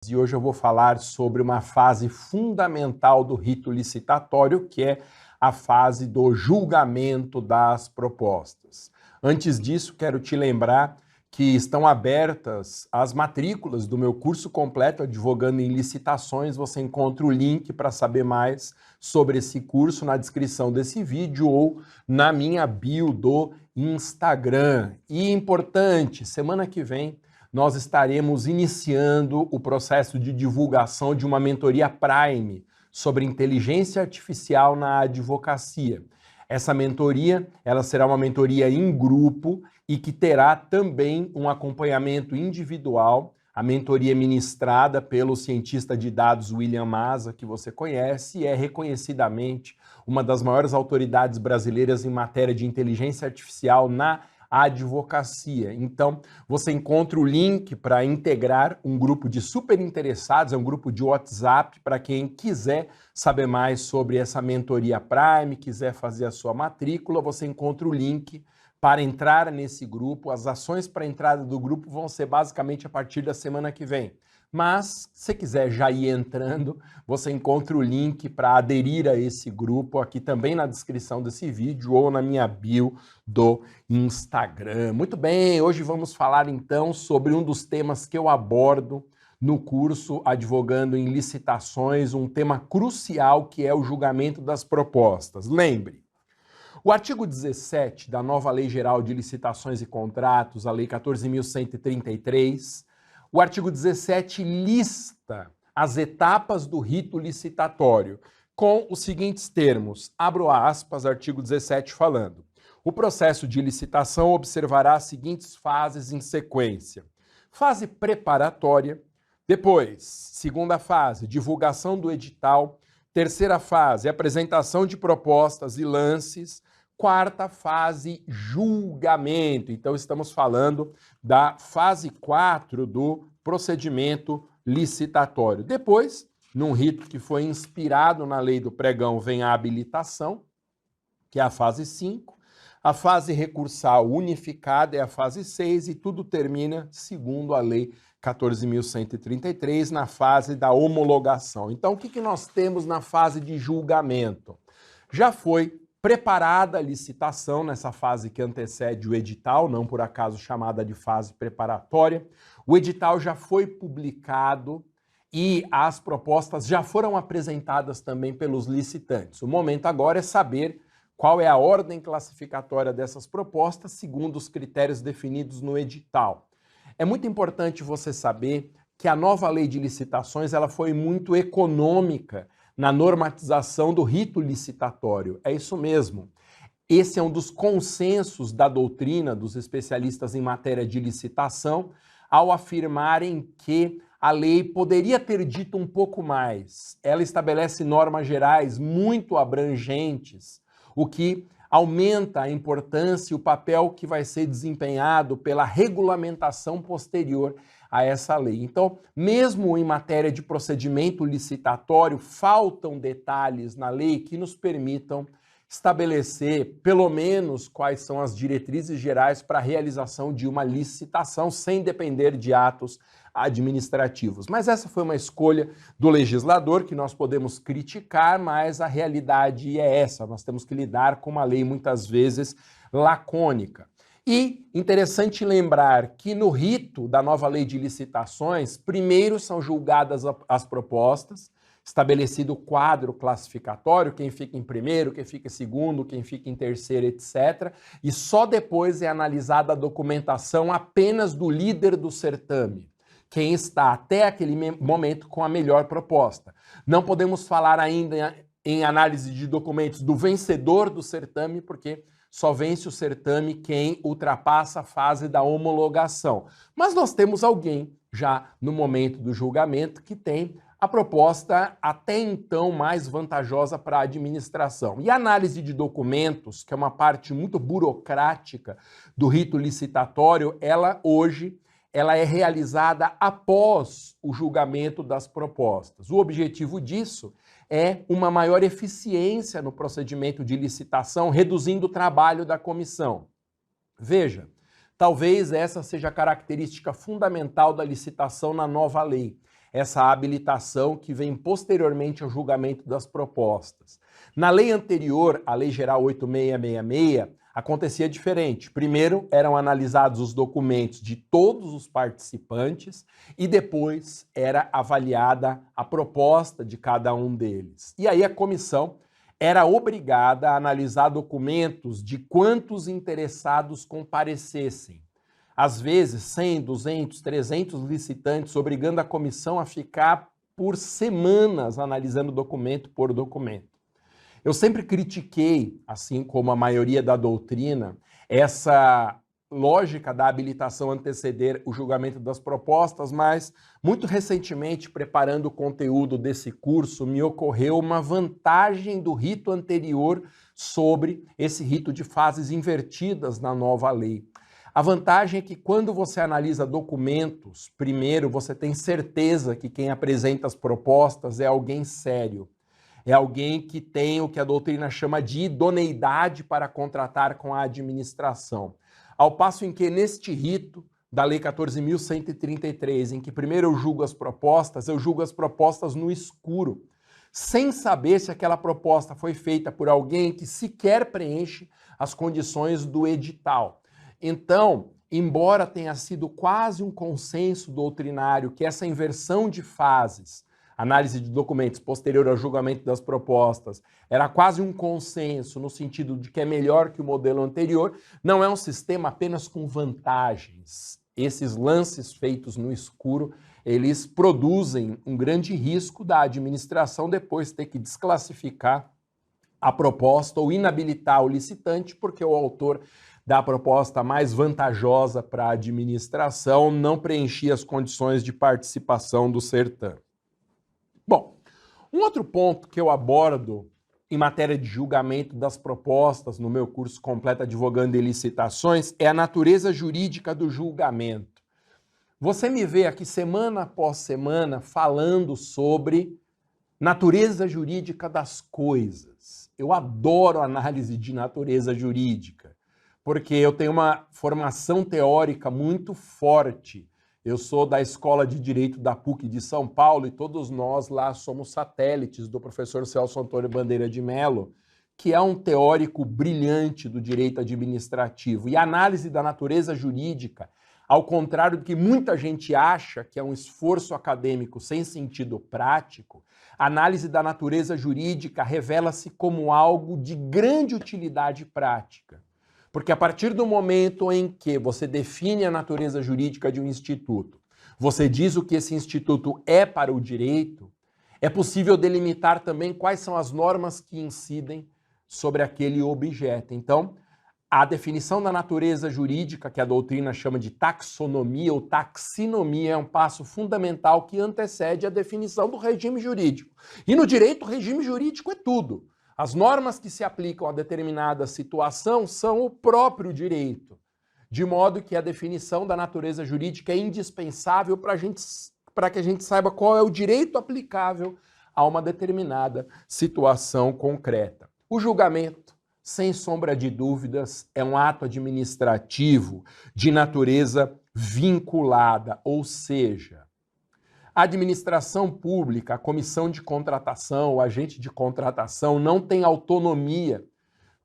E hoje eu vou falar sobre uma fase fundamental do rito licitatório, que é a fase do julgamento das propostas. Antes disso, quero te lembrar que estão abertas as matrículas do meu curso completo Advogando em Licitações. Você encontra o link para saber mais sobre esse curso na descrição desse vídeo ou na minha bio do Instagram. E importante, semana que vem nós estaremos iniciando o processo de divulgação de uma mentoria Prime sobre inteligência artificial na advocacia. Essa mentoria, ela será uma mentoria em grupo e que terá também um acompanhamento individual. A mentoria ministrada pelo cientista de dados William Maza, que você conhece, e é reconhecidamente uma das maiores autoridades brasileiras em matéria de inteligência artificial na advocacia. Então, você encontra o link para integrar um grupo de super interessados, é um grupo de WhatsApp para quem quiser saber mais sobre essa mentoria Prime, quiser fazer a sua matrícula, você encontra o link para entrar nesse grupo. As ações para a entrada do grupo vão ser basicamente a partir da semana que vem. Mas, se você quiser já ir entrando, você encontra o link para aderir a esse grupo aqui também na descrição desse vídeo ou na minha bio do Instagram. Muito bem, hoje vamos falar então sobre um dos temas que eu abordo no curso Advogando em Licitações, um tema crucial que é o julgamento das propostas. Lembre, o artigo 17 da nova Lei Geral de Licitações e Contratos, a Lei 14.133, o artigo 17 lista as etapas do rito licitatório com os seguintes termos, abro aspas, artigo 17 falando: o processo de licitação observará as seguintes fases em sequência. Fase preparatória, depois, segunda fase, divulgação do edital, terceira fase, apresentação de propostas e lances, quarta fase, julgamento. Então, estamos falando da fase 4 do procedimento licitatório. Depois, num rito que foi inspirado na lei do pregão, vem a habilitação, que é a fase 5. A fase recursal unificada é a fase 6 e tudo termina, segundo a lei 14.133, na fase da homologação. Então, o que nós temos na fase de julgamento? Já foi preparada a licitação nessa fase que antecede o edital, não por acaso chamada de fase preparatória. O edital já foi publicado e as propostas já foram apresentadas também pelos licitantes. O momento agora é saber qual é a ordem classificatória dessas propostas segundo os critérios definidos no edital. É muito importante você saber que a nova lei de licitações ela foi muito econômica na normatização do rito licitatório. É isso mesmo. Esse é um dos consensos da doutrina dos especialistas em matéria de licitação, ao afirmarem que a lei poderia ter dito um pouco mais. Ela estabelece normas gerais muito abrangentes, o que aumenta a importância e o papel que vai ser desempenhado pela regulamentação posterior a essa lei. Então, mesmo em matéria de procedimento licitatório, faltam detalhes na lei que nos permitam estabelecer, pelo menos, quais são as diretrizes gerais para a realização de uma licitação sem depender de atos administrativos. Mas essa foi uma escolha do legislador que nós podemos criticar, mas a realidade é essa. Nós temos que lidar com uma lei muitas vezes lacônica. E interessante lembrar que no rito da nova lei de licitações, primeiro são julgadas as propostas, estabelecido o quadro classificatório, quem fica em primeiro, quem fica em segundo, quem fica em terceiro, etc. E só depois é analisada a documentação apenas do líder do certame, quem está até aquele momento com a melhor proposta. Não podemos falar ainda em análise de documentos do vencedor do certame, porque só vence o certame quem ultrapassa a fase da homologação. Mas nós temos alguém já no momento do julgamento que tem a proposta até então mais vantajosa para a administração. E a análise de documentos, que é uma parte muito burocrática do rito licitatório, ela é realizada após o julgamento das propostas. O objetivo disso é uma maior eficiência no procedimento de licitação, reduzindo o trabalho da comissão. Veja, talvez essa seja a característica fundamental da licitação na nova lei. essa habilitação que vem posteriormente ao julgamento das propostas. Na lei anterior, a Lei Geral 8666, acontecia diferente. Primeiro eram analisados os documentos de todos os participantes e depois era avaliada a proposta de cada um deles. E aí a comissão era obrigada a analisar documentos de quantos interessados comparecessem. Às vezes 100, 200, 300 licitantes, obrigando a comissão a ficar por semanas analisando documento por documento. Eu sempre critiquei, assim como a maioria da doutrina, essa lógica da habilitação anteceder o julgamento das propostas, mas muito recentemente, preparando o conteúdo desse curso, me ocorreu uma vantagem do rito anterior sobre esse rito de fases invertidas na nova lei. A vantagem é que quando você analisa documentos, primeiro você tem certeza que quem apresenta as propostas é alguém sério. É alguém que tem o que a doutrina chama de idoneidade para contratar com a administração. Ao passo em que, neste rito da Lei 14.133, em que primeiro eu julgo as propostas no escuro, sem saber se aquela proposta foi feita por alguém que sequer preenche as condições do edital. Então, embora tenha sido quase um consenso doutrinário que essa inversão de fases, análise de documentos posterior ao julgamento das propostas, era quase um consenso no sentido de que é melhor que o modelo anterior, não é um sistema apenas com vantagens. Esses lances feitos no escuro, eles produzem um grande risco da administração depois ter que desclassificar a proposta ou inabilitar o licitante, porque o autor da proposta mais vantajosa para a administração não preenchia as condições de participação do certame. Bom, um outro ponto que eu abordo em matéria de julgamento das propostas no meu curso completo Advogando em Licitações é a natureza jurídica do julgamento. Você me vê aqui semana após semana falando sobre natureza jurídica das coisas. Eu adoro análise de natureza jurídica, porque eu tenho uma formação teórica muito forte. Eu sou da Escola de Direito da PUC de São Paulo e todos nós lá somos satélites do professor Celso Antônio Bandeira de Mello, que é um teórico brilhante do direito administrativo. E a análise da natureza jurídica, ao contrário do que muita gente acha, que é um esforço acadêmico sem sentido prático, a análise da natureza jurídica revela-se como algo de grande utilidade prática. Porque a partir do momento em que você define a natureza jurídica de um instituto, você diz o que esse instituto é para o direito, é possível delimitar também quais são as normas que incidem sobre aquele objeto. Então, a definição da natureza jurídica, que a doutrina chama de taxonomia ou taxinomia, é um passo fundamental que antecede a definição do regime jurídico. E no direito, o regime jurídico é tudo. As normas que se aplicam a determinada situação são o próprio direito, de modo que a definição da natureza jurídica é indispensável para que a gente saiba qual é o direito aplicável a uma determinada situação concreta. O julgamento, sem sombra de dúvidas, é um ato administrativo de natureza vinculada, ou seja, a administração pública, a comissão de contratação, o agente de contratação não tem autonomia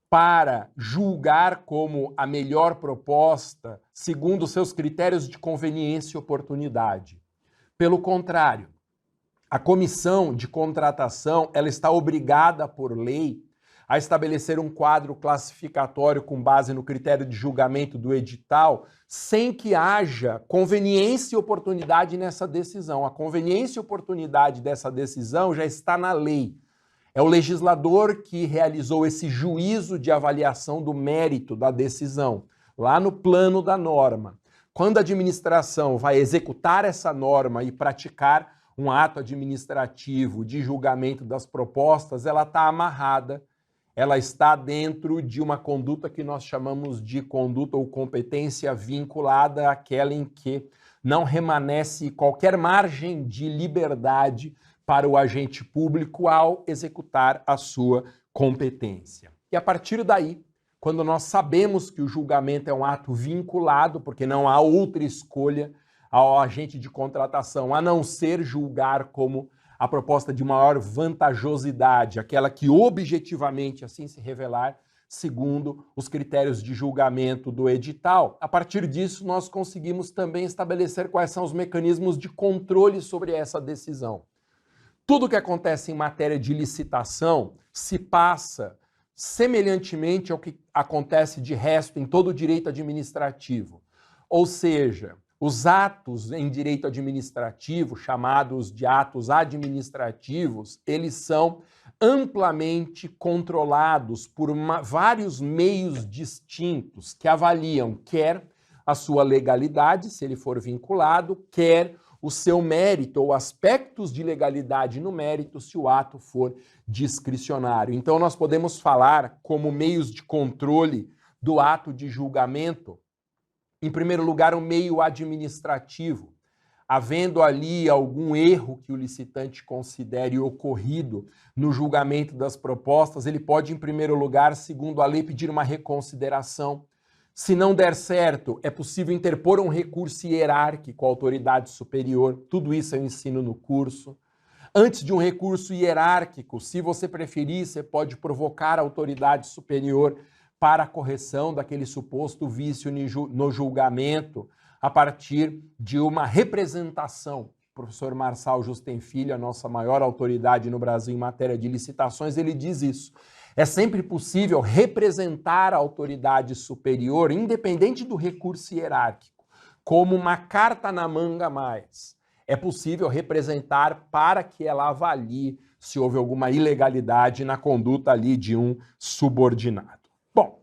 para julgar como a melhor proposta segundo seus critérios de conveniência e oportunidade. Pelo contrário, a comissão de contratação ela está obrigada por lei a estabelecer um quadro classificatório com base no critério de julgamento do edital, sem que haja conveniência e oportunidade nessa decisão. A conveniência e oportunidade dessa decisão já está na lei. É o legislador que realizou esse juízo de avaliação do mérito da decisão, lá no plano da norma. Quando a administração vai executar essa norma e praticar um ato administrativo de julgamento das propostas, ela está amarrada, ela está dentro de uma conduta que nós chamamos de conduta ou competência vinculada àquela em que não remanesce qualquer margem de liberdade para o agente público ao executar a sua competência. E a partir daí, quando nós sabemos que o julgamento é um ato vinculado, porque não há outra escolha, ao agente de contratação, a não ser julgar como a proposta de maior vantajosidade, aquela que objetivamente assim se revelar, segundo os critérios de julgamento do edital. A partir disso, nós conseguimos também estabelecer quais são os mecanismos de controle sobre essa decisão. Tudo que acontece em matéria de licitação se passa semelhantemente ao que acontece de resto em todo o direito administrativo. Ou seja, os atos em direito administrativo, chamados de atos administrativos, eles são amplamente controlados por vários meios distintos que avaliam quer a sua legalidade, se ele for vinculado, quer o seu mérito ou aspectos de legalidade no mérito se o ato for discricionário. Então nós podemos falar como meios de controle do ato de julgamento, em primeiro lugar, o meio administrativo. Havendo ali algum erro que o licitante considere ocorrido no julgamento das propostas, ele pode, em primeiro lugar, segundo a lei, pedir uma reconsideração. Se não der certo, é possível interpor um recurso hierárquico à autoridade superior. Tudo isso eu ensino no curso. Antes de um recurso hierárquico, se você preferir, você pode provocar a autoridade superior para a correção daquele suposto vício no julgamento a partir de uma representação. O professor Marçal Justen Filho, a nossa maior autoridade no Brasil em matéria de licitações, ele diz isso. É sempre possível representar a autoridade superior, independente do recurso hierárquico, como uma carta na manga a mais. É possível representar para que ela avalie se houve alguma ilegalidade na conduta ali de um subordinado. Bom,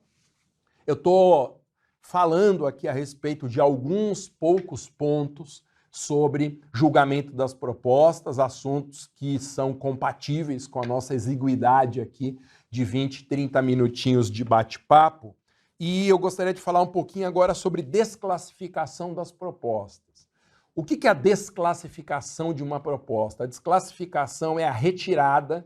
eu estou falando aqui a respeito de alguns poucos pontos sobre julgamento das propostas, assuntos que são compatíveis com a nossa exiguidade aqui de 20, 30 minutinhos de bate-papo. E eu gostaria de falar um pouquinho agora sobre desclassificação das propostas. O que é a desclassificação de uma proposta? A desclassificação é a retirada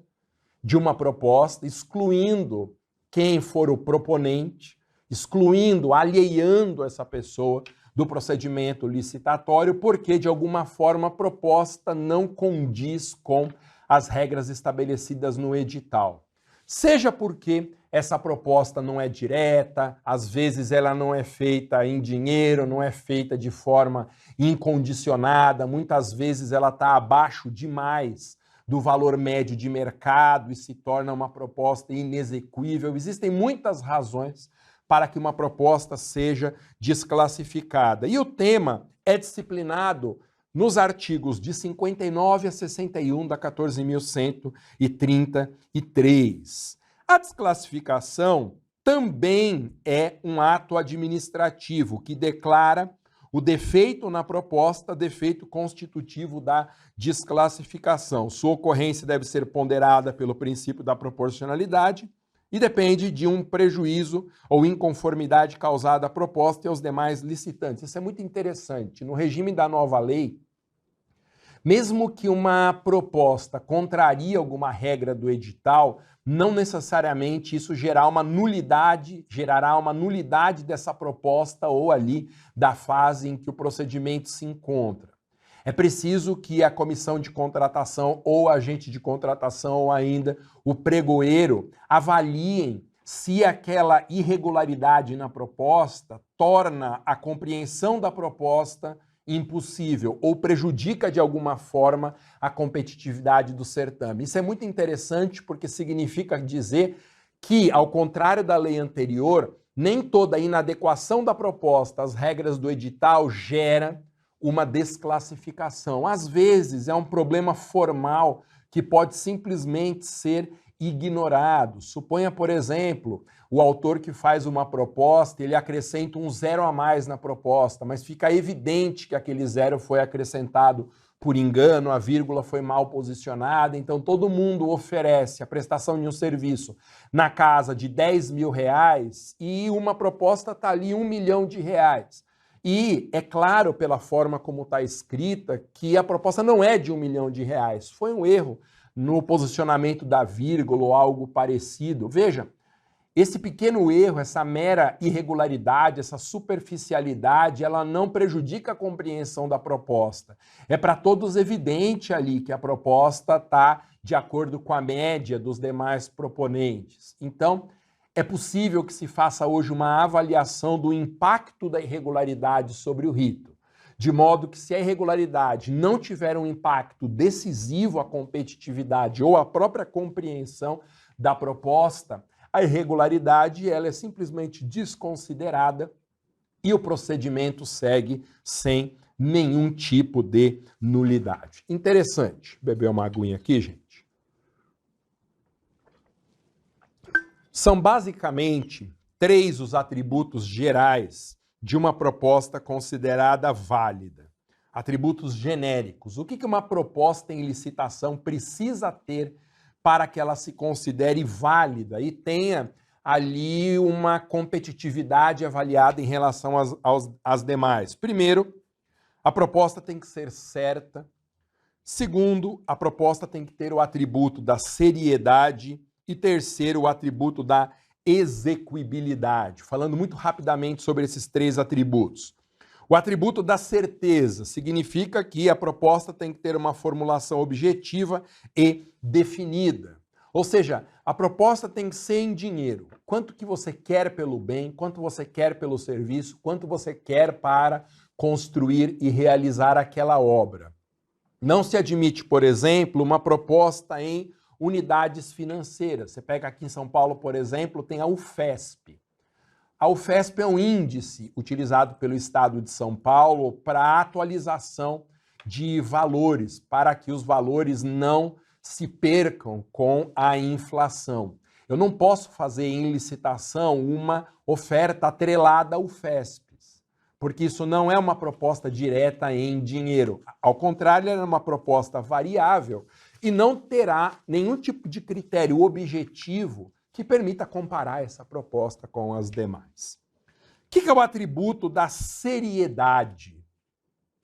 de uma proposta, excluindo quem for o proponente, excluindo, alheando essa pessoa do procedimento licitatório, porque de alguma forma a proposta não condiz com as regras estabelecidas no edital. Seja porque essa proposta não é direta, às vezes ela não é feita em dinheiro, não é feita de forma incondicionada, muitas vezes ela está abaixo demais do valor médio de mercado e se torna uma proposta inexequível. Existem muitas razões para que uma proposta seja desclassificada. E o tema é disciplinado nos artigos de 59 a 61 da 14.133. A desclassificação também é um ato administrativo que declara o defeito na proposta, defeito constitutivo da desclassificação. Sua ocorrência deve ser ponderada pelo princípio da proporcionalidade e depende de um prejuízo ou inconformidade causada à proposta e aos demais licitantes. Isso é muito interessante. No regime da nova lei, mesmo que uma proposta contraria alguma regra do edital, não necessariamente isso gerará uma nulidade dessa proposta ou ali da fase em que o procedimento se encontra. É preciso que a comissão de contratação ou agente de contratação ou ainda o pregoeiro avaliem se aquela irregularidade na proposta torna a compreensão da proposta impossível ou prejudica de alguma forma a competitividade do certame. Isso é muito interessante porque significa dizer que, ao contrário da lei anterior, nem toda inadequação da proposta às regras do edital gera uma desclassificação. Às vezes é um problema formal que pode simplesmente ser ignorado. Suponha, por exemplo, o autor que faz uma proposta, ele acrescenta um zero a mais na proposta, mas fica evidente que aquele zero foi acrescentado por engano, a vírgula foi mal posicionada, então todo mundo oferece a prestação de um serviço na casa de 10 mil reais e uma proposta está ali R$1 milhão. E é claro, pela forma como está escrita, que a proposta não é de R$1 milhão. Foi um erro no posicionamento da vírgula ou algo parecido. Veja, Esse pequeno erro, essa mera irregularidade, essa superficialidade, ela não prejudica a compreensão da proposta. É para todos evidente ali que a proposta está de acordo com a média dos demais proponentes. Então, é possível que se faça hoje uma avaliação do impacto da irregularidade sobre o rito, de modo que se a irregularidade não tiver um impacto decisivo à competitividade ou à própria compreensão da proposta, a irregularidade ela é simplesmente desconsiderada e o procedimento segue sem nenhum tipo de nulidade. Interessante. Beber uma aguinha aqui, gente. São basicamente 3 os atributos gerais de uma proposta considerada válida. Atributos genéricos. O que uma proposta em licitação precisa ter para que ela se considere válida e tenha ali uma competitividade avaliada em relação às demais? Primeiro, a proposta tem que ser certa. Segundo, a proposta tem que ter o atributo da seriedade. E terceiro, o atributo da execuibilidade. Falando muito rapidamente sobre esses 3 atributos. O atributo da certeza significa que a proposta tem que ter uma formulação objetiva e definida. Ou seja, a proposta tem que ser em dinheiro. Quanto que você quer pelo bem, quanto você quer pelo serviço, quanto você quer para construir e realizar aquela obra. Não se admite, por exemplo, uma proposta em unidades financeiras. Você pega aqui em São Paulo, por exemplo, tem a UFESP. A UFESP é um índice utilizado pelo Estado de São Paulo para atualização de valores, para que os valores não se percam com a inflação. Eu não posso fazer em licitação uma oferta atrelada ao UFESP, porque isso não é uma proposta direta em dinheiro. Ao contrário, ela é uma proposta variável e não terá nenhum tipo de critério objetivo que permita comparar essa proposta com as demais. O que é o atributo da seriedade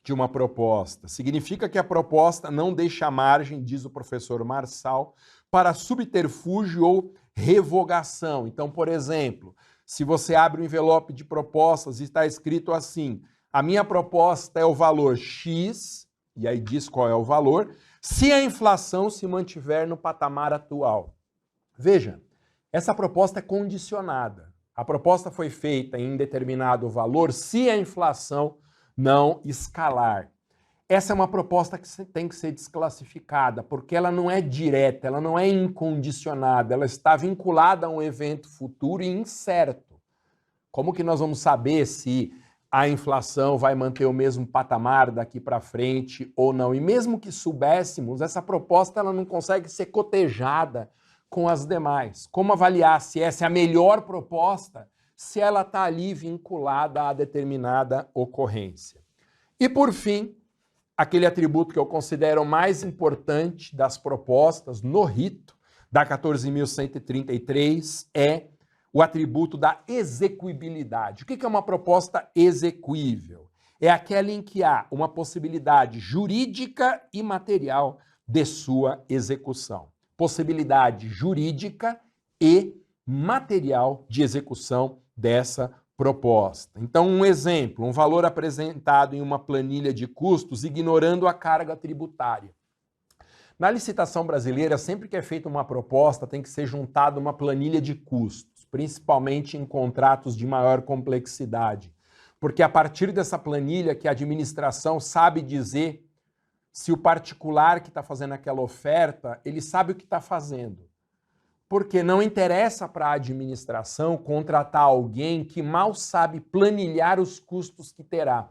de uma proposta? Significa que a proposta não deixa margem, diz o professor Marçal, para subterfúgio ou revogação. Então, por exemplo, se você abre um envelope de propostas e está escrito assim: a minha proposta é o valor X, e aí diz qual é o valor, se a inflação se mantiver no patamar atual. Veja, essa proposta é condicionada. A proposta foi feita em determinado valor se a inflação não escalar. Essa é uma proposta que tem que ser desclassificada, porque ela não é direta, ela não é incondicionada, ela está vinculada a um evento futuro e incerto. Como que nós vamos saber se a inflação vai manter o mesmo patamar daqui para frente ou não? E mesmo que soubéssemos, essa proposta ela não consegue ser cotejada com as demais. Como avaliar se essa é a melhor proposta, se ela está ali vinculada a determinada ocorrência? E por fim, aquele atributo que eu considero mais importante das propostas no rito da 14.133 é o atributo da execuibilidade. O que é uma proposta execuível? É aquela em que há uma possibilidade jurídica e material de sua execução. Possibilidade jurídica e material de execução dessa proposta. Então, um exemplo, um valor apresentado em uma planilha de custos ignorando a carga tributária. Na licitação brasileira, sempre que é feita uma proposta, tem que ser juntada uma planilha de custos, principalmente em contratos de maior complexidade, porque a partir dessa planilha que a administração sabe dizer se o particular que está fazendo aquela oferta, ele sabe o que está fazendo. Porque não interessa para a administração contratar alguém que mal sabe planilhar os custos que terá.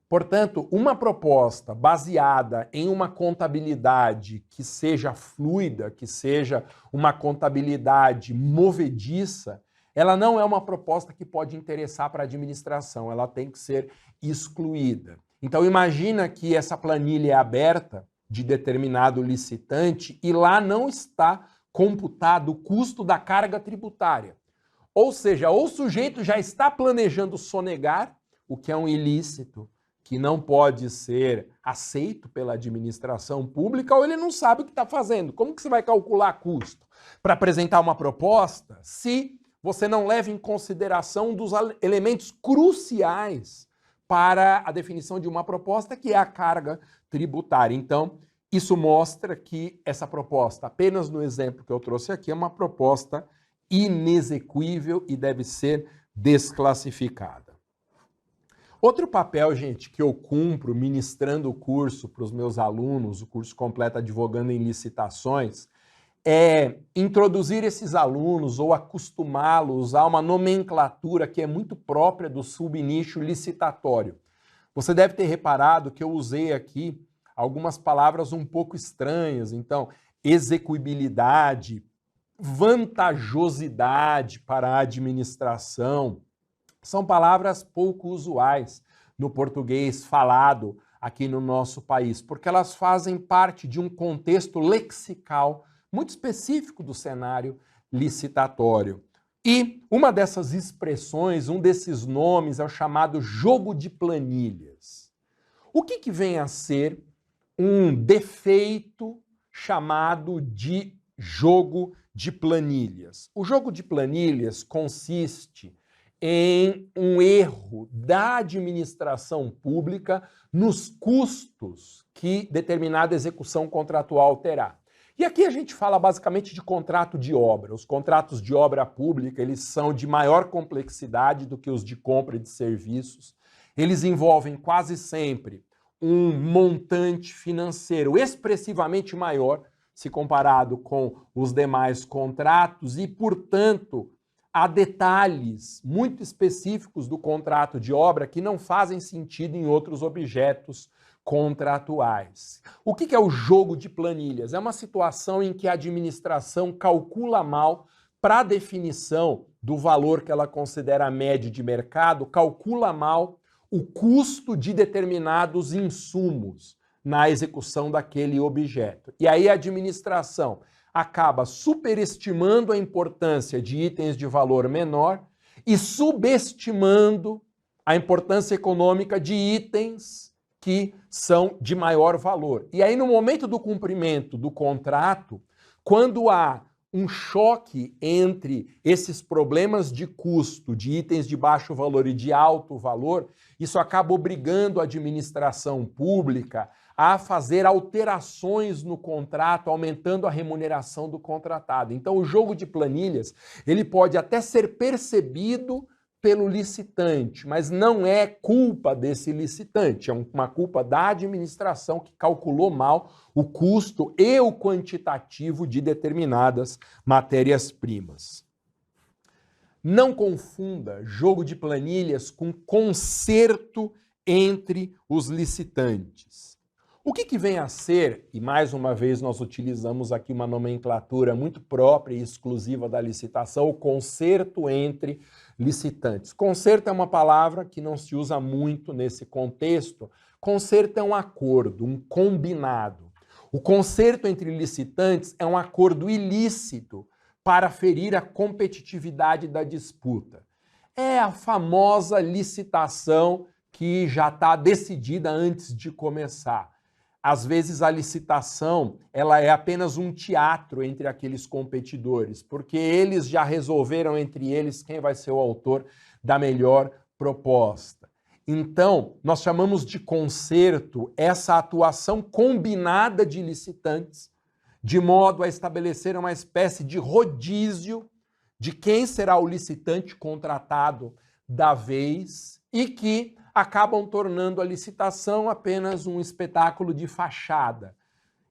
Portanto, uma proposta baseada em uma contabilidade que seja fluida, que seja uma contabilidade movediça, ela não é uma proposta que pode interessar para a administração, ela tem que ser excluída. Então imagina que essa planilha é aberta de determinado licitante e lá não está computado o custo da carga tributária. Ou seja, ou o sujeito já está planejando sonegar, o que é um ilícito, que não pode ser aceito pela administração pública, ou ele não sabe o que está fazendo. Como que você vai calcular custo? Para apresentar uma proposta, se você não leva em consideração um dos elementos cruciais para a definição de uma proposta, que é a carga tributária. Então, isso mostra que essa proposta, apenas no exemplo que eu trouxe aqui, é uma proposta inexequível e deve ser desclassificada. Outro papel, gente, que eu cumpro ministrando o curso para os meus alunos, o curso completo Advogando em Licitações, é introduzir esses alunos ou acostumá-los a uma nomenclatura que é muito própria do subnicho licitatório. Você deve ter reparado que eu usei aqui algumas palavras um pouco estranhas, então, execuibilidade, vantajosidade para a administração, são palavras pouco usuais no português falado aqui no nosso país, porque elas fazem parte de um contexto lexical muito específico do cenário licitatório. E uma dessas expressões, um desses nomes é o chamado jogo de planilhas. O que vem a ser um defeito chamado de jogo de planilhas? O jogo de planilhas consiste em um erro da administração pública nos custos que determinada execução contratual terá. E aqui a gente fala basicamente de contrato de obra. Os contratos de obra pública, eles são de maior complexidade do que os de compra de serviços. Eles envolvem quase sempre um montante financeiro expressivamente maior se comparado com os demais contratos e, portanto, há detalhes muito específicos do contrato de obra que não fazem sentido em outros objetos contratuais. O que é o jogo de planilhas? É uma situação em que a administração calcula mal para a definição do valor que ela considera médio de mercado, calcula mal o custo de determinados insumos na execução daquele objeto. E aí a administração acaba superestimando a importância de itens de valor menor e subestimando a importância econômica de itens que são de maior valor. E aí, no momento do cumprimento do contrato, quando há um choque entre esses problemas de custo de itens de baixo valor e de alto valor, isso acaba obrigando a administração pública a fazer alterações no contrato, aumentando a remuneração do contratado. Então, o jogo de planilhas, ele pode até ser percebido pelo licitante, mas não é culpa desse licitante, é uma culpa da administração que calculou mal o custo e o quantitativo de determinadas matérias-primas. Não confunda jogo de planilhas com concerto entre os licitantes. O que vem a ser, e mais uma vez nós utilizamos aqui uma nomenclatura muito própria e exclusiva da licitação, o concerto entre licitantes. Concerto é uma palavra que não se usa muito nesse contexto. Concerto é um acordo, um combinado. O concerto entre licitantes é um acordo ilícito para ferir a competitividade da disputa. É a famosa licitação que já está decidida antes de começar. Às vezes a licitação ela é apenas um teatro entre aqueles competidores, porque eles já resolveram entre eles quem vai ser o autor da melhor proposta. Então, nós chamamos de concerto essa atuação combinada de licitantes, de modo a estabelecer uma espécie de rodízio de quem será o licitante contratado da vez e que acabam tornando a licitação apenas um espetáculo de fachada.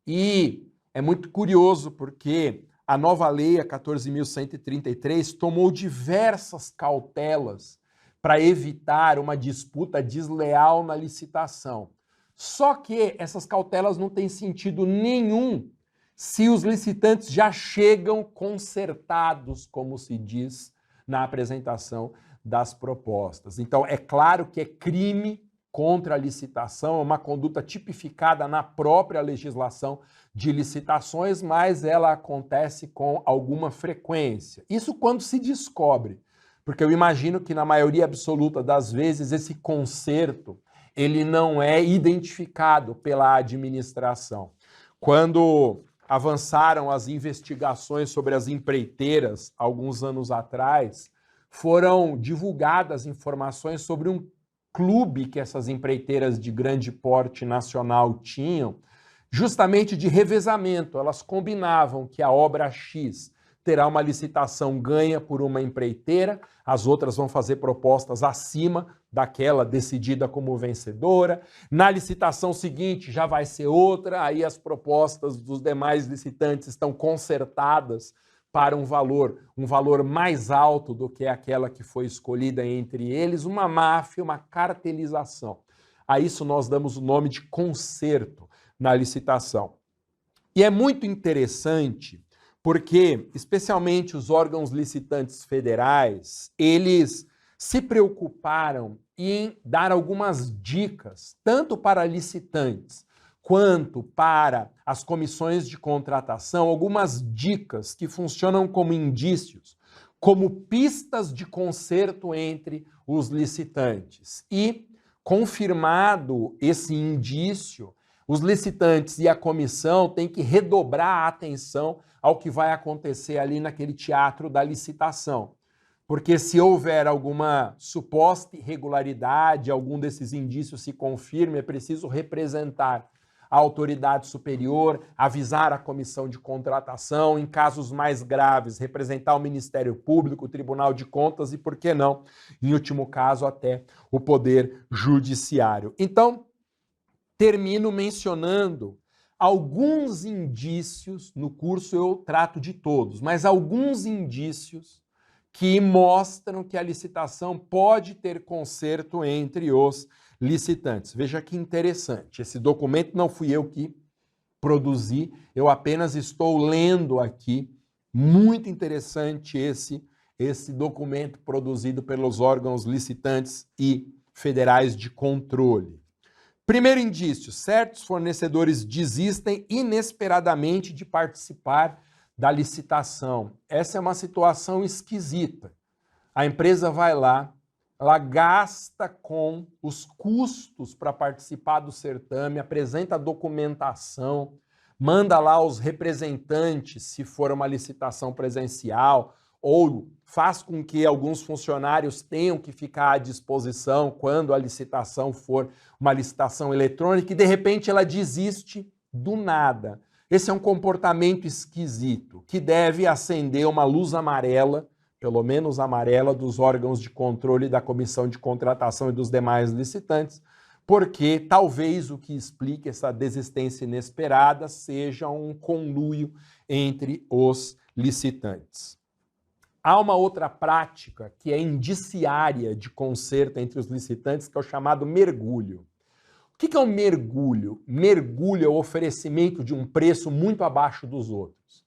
E é muito curioso porque a nova lei, a 14.133, tomou diversas cautelas para evitar uma disputa desleal na licitação. Só que essas cautelas não têm sentido nenhum se os licitantes já chegam concertados, como se diz na apresentação das propostas. Então, é claro que é crime contra a licitação, é uma conduta tipificada na própria legislação de licitações, mas ela acontece com alguma frequência. Isso quando se descobre, porque eu imagino que na maioria absoluta das vezes esse concerto ele não é identificado pela administração. Quando avançaram as investigações sobre as empreiteiras alguns anos atrás, foram divulgadas informações sobre um clube que essas empreiteiras de grande porte nacional tinham, justamente de revezamento. Elas combinavam que a obra X terá uma licitação ganha por uma empreiteira, as outras vão fazer propostas acima daquela decidida como vencedora. Na licitação seguinte já vai ser outra, aí as propostas dos demais licitantes estão concertadas para um valor mais alto do que aquela que foi escolhida entre eles, uma máfia, uma cartelização. A isso nós damos o nome de concerto na licitação. E é muito interessante porque, especialmente os órgãos licitantes federais, eles se preocuparam em dar algumas dicas, tanto para licitantes quanto para as comissões de contratação, algumas dicas que funcionam como indícios, como pistas de conserto entre os licitantes. E, confirmado esse indício, os licitantes e a comissão têm que redobrar a atenção ao que vai acontecer ali naquele teatro da licitação. Porque se houver alguma suposta irregularidade, algum desses indícios se confirme, é preciso representar a autoridade superior, avisar a comissão de contratação, em casos mais graves, representar o Ministério Público, o Tribunal de Contas e, por que não, em último caso, até o Poder Judiciário. Então, termino mencionando alguns indícios, no curso eu trato de todos, mas alguns indícios que mostram que a licitação pode ter conserto entre os licitantes. Veja que interessante, esse documento não fui eu que produzi, eu apenas estou lendo aqui, muito interessante esse documento produzido pelos órgãos licitantes e federais de controle. Primeiro indício, certos fornecedores desistem inesperadamente de participar da licitação. Essa é uma situação esquisita. A empresa vai lá, ela gasta com os custos para participar do certame, apresenta a documentação, manda lá os representantes, se for uma licitação presencial, ou faz com que alguns funcionários tenham que ficar à disposição quando a licitação for uma licitação eletrônica e, de repente, ela desiste do nada. Esse é um comportamento esquisito que deve acender uma luz amarela, pelo menos amarela, dos órgãos de controle da comissão de contratação e dos demais licitantes, porque talvez o que explique essa desistência inesperada seja um conluio entre os licitantes. Há uma outra prática que é indiciária de conserto entre os licitantes, que é o chamado mergulho. O que é um mergulho? Mergulho é o oferecimento de um preço muito abaixo dos outros.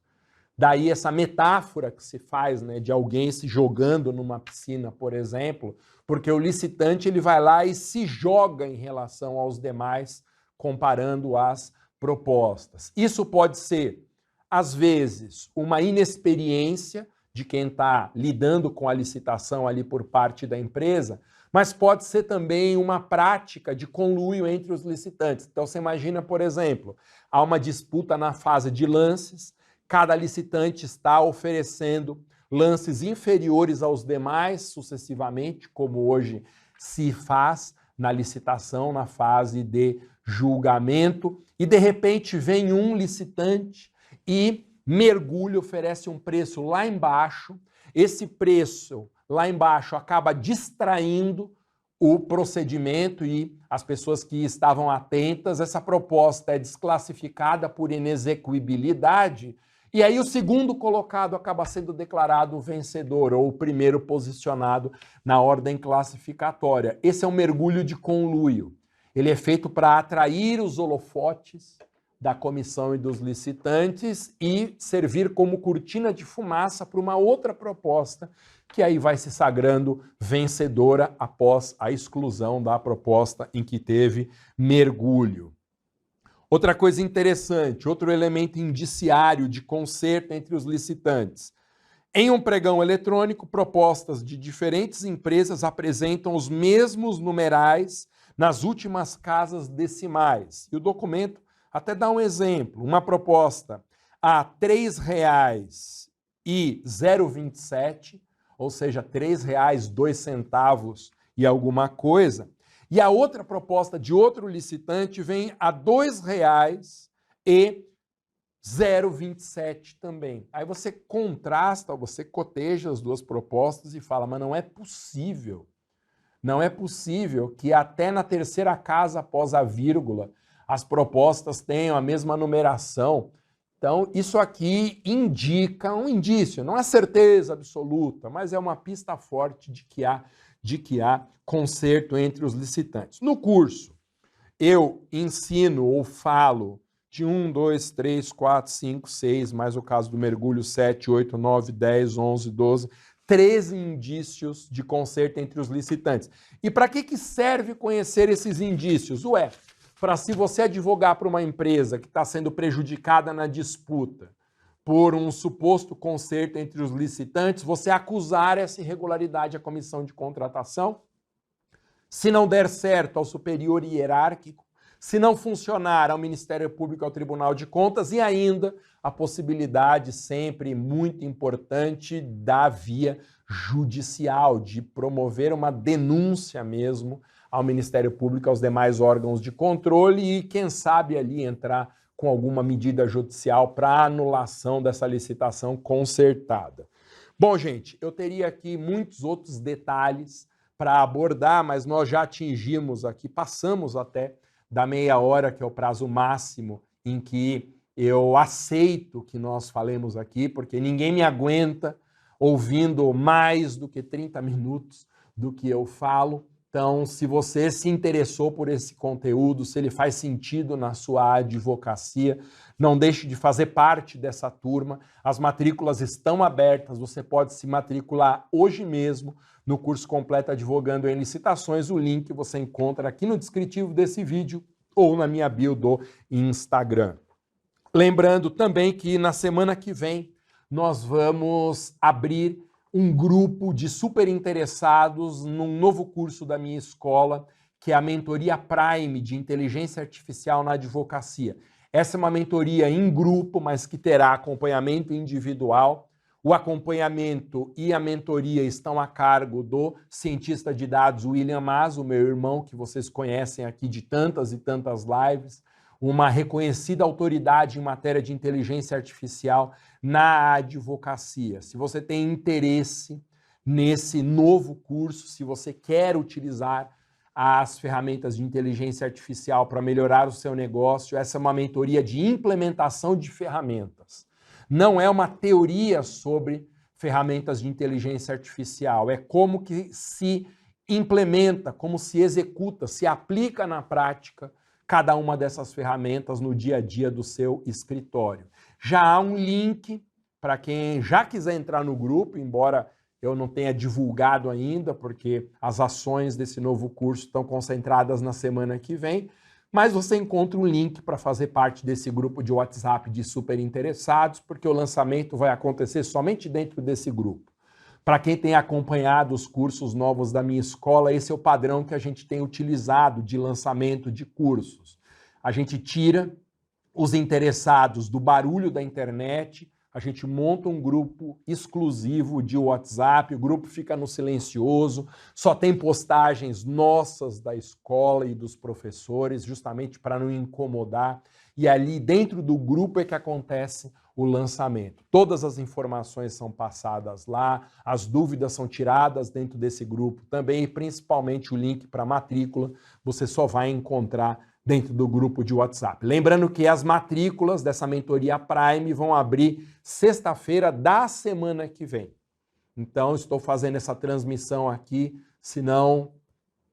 Daí essa metáfora que se faz, né, de alguém se jogando numa piscina, por exemplo, porque o licitante ele vai lá e se joga em relação aos demais, comparando as propostas. Isso pode ser, às vezes, uma inexperiência de quem está lidando com a licitação ali por parte da empresa, mas pode ser também uma prática de conluio entre os licitantes. Então você imagina, por exemplo, há uma disputa na fase de lances, cada licitante está oferecendo lances inferiores aos demais sucessivamente, como hoje se faz na licitação, na fase de julgamento, e de repente vem um licitante e mergulho, oferece um preço lá embaixo, esse preço lá embaixo acaba distraindo o procedimento e as pessoas que estavam atentas, essa proposta é desclassificada por inexequibilidade, e aí o segundo colocado acaba sendo declarado vencedor, ou o primeiro posicionado na ordem classificatória. Esse é um mergulho de conluio. Ele é feito para atrair os holofotes da comissão e dos licitantes e servir como cortina de fumaça para uma outra proposta que aí vai se sagrando vencedora após a exclusão da proposta em que teve mergulho. Outra coisa interessante, outro elemento indiciário de conserto entre os licitantes. Em um pregão eletrônico, propostas de diferentes empresas apresentam os mesmos numerais nas últimas casas decimais. E o documento até dá um exemplo, uma proposta a R$ 3,027, ou seja, R$ 3,02 e alguma coisa. E a outra proposta de outro licitante vem a R$ 2,027 também. Aí você contrasta, você coteja as duas propostas e fala, mas não é possível. Não é possível que até na terceira casa após a vírgula as propostas tenham a mesma numeração. Então, isso aqui indica um indício, não é certeza absoluta, mas é uma pista forte de que há conserto entre os licitantes. No curso, eu ensino ou falo de 1, 2, 3, 4, 5, 6, mais o caso do mergulho 7, 8, 9, 10, 11, 12, 13 indícios de conserto entre os licitantes. E para que serve conhecer esses indícios? Para se você advogar para uma empresa que está sendo prejudicada na disputa por um suposto conserto entre os licitantes, você acusar essa irregularidade à comissão de contratação. Se não der certo ao superior hierárquico, se não funcionar ao Ministério Público, ao Tribunal de Contas, e ainda a possibilidade sempre muito importante da via judicial, de promover uma denúncia mesmo ao Ministério Público, aos demais órgãos de controle e, quem sabe, ali entrar com alguma medida judicial para anulação dessa licitação consertada. Bom, gente, eu teria aqui muitos outros detalhes para abordar, mas nós já atingimos aqui, passamos até da meia hora, que é o prazo máximo em que eu aceito que nós falemos aqui, porque ninguém me aguenta ouvindo mais do que 30 minutos do que eu falo. Então, se você se interessou por esse conteúdo, se ele faz sentido na sua advocacia, não deixe de fazer parte dessa turma. As matrículas estão abertas, você pode se matricular hoje mesmo no curso completo Advogando em Licitações. O link você encontra aqui no descritivo desse vídeo ou na minha bio do Instagram. Lembrando também que na semana que vem nós vamos abrir um grupo de super interessados num novo curso da minha escola, que é a Mentoria Prime de Inteligência Artificial na Advocacia. Essa é uma mentoria em grupo, mas que terá acompanhamento individual. O acompanhamento e a mentoria estão a cargo do cientista de dados William Mas, o meu irmão, que vocês conhecem aqui de tantas e tantas lives, uma reconhecida autoridade em matéria de inteligência artificial na advocacia. Se você tem interesse nesse novo curso, se você quer utilizar as ferramentas de inteligência artificial para melhorar o seu negócio, essa é uma mentoria de implementação de ferramentas. Não é uma teoria sobre ferramentas de inteligência artificial, é como que se implementa, como se executa, se aplica na prática cada uma dessas ferramentas no dia a dia do seu escritório. Já há um link para quem já quiser entrar no grupo, embora eu não tenha divulgado ainda, porque as ações desse novo curso estão concentradas na semana que vem, mas você encontra um link para fazer parte desse grupo de WhatsApp de super interessados, porque o lançamento vai acontecer somente dentro desse grupo. Para quem tem acompanhado os cursos novos da minha escola, esse é o padrão que a gente tem utilizado de lançamento de cursos. A gente tira os interessados do barulho da internet, a gente monta um grupo exclusivo de WhatsApp, o grupo fica no silencioso, só tem postagens nossas da escola e dos professores, justamente para não incomodar. E ali dentro do grupo é que acontece o lançamento. Todas as informações são passadas lá, as dúvidas são tiradas dentro desse grupo também, e principalmente o link para matrícula você só vai encontrar dentro do grupo de WhatsApp. Lembrando que as matrículas dessa mentoria Prime vão abrir sexta-feira da semana que vem. Então, estou fazendo essa transmissão aqui, se não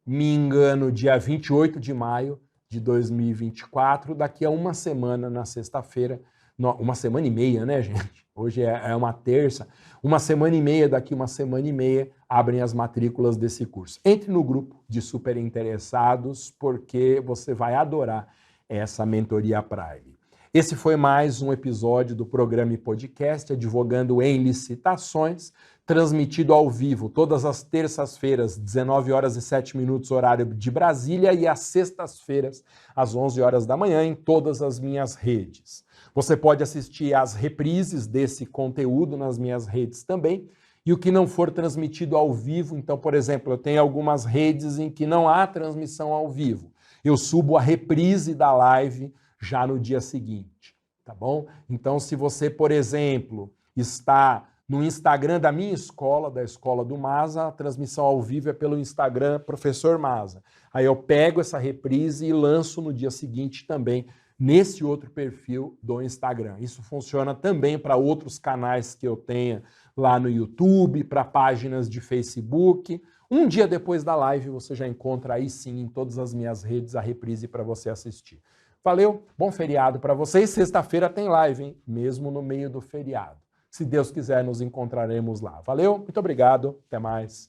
me engano, dia 28 de maio de 2024, daqui a uma semana, na sexta-feira, uma semana e meia, né, gente? Hoje é uma terça. Uma semana e meia, daqui uma semana e meia, abrem as matrículas desse curso. Entre no grupo de super interessados, porque você vai adorar essa mentoria Prime. Esse foi mais um episódio do programa e podcast Advogando em Licitações. transmitido ao vivo todas as terças-feiras, 19 horas e 7 minutos, horário de Brasília, e às sextas-feiras, às 11 horas da manhã, em todas as minhas redes. Você pode assistir às reprises desse conteúdo nas minhas redes também, e o que não for transmitido ao vivo, então, por exemplo, eu tenho algumas redes em que não há transmissão ao vivo. Eu subo a reprise da live já no dia seguinte, tá bom? Então, se você, por exemplo, está no Instagram da minha escola, da Escola do Maza, a transmissão ao vivo é pelo Instagram Professor Maza. Aí eu pego essa reprise e lanço no dia seguinte também nesse outro perfil do Instagram. Isso funciona também para outros canais que eu tenha lá no YouTube, para páginas de Facebook. Um dia depois da live você já encontra aí sim em todas as minhas redes a reprise para você assistir. Valeu, bom feriado para vocês. Sexta-feira tem live, hein? Mesmo no meio do feriado. Se Deus quiser, nos encontraremos lá. Valeu, muito obrigado, até mais.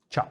Tchau.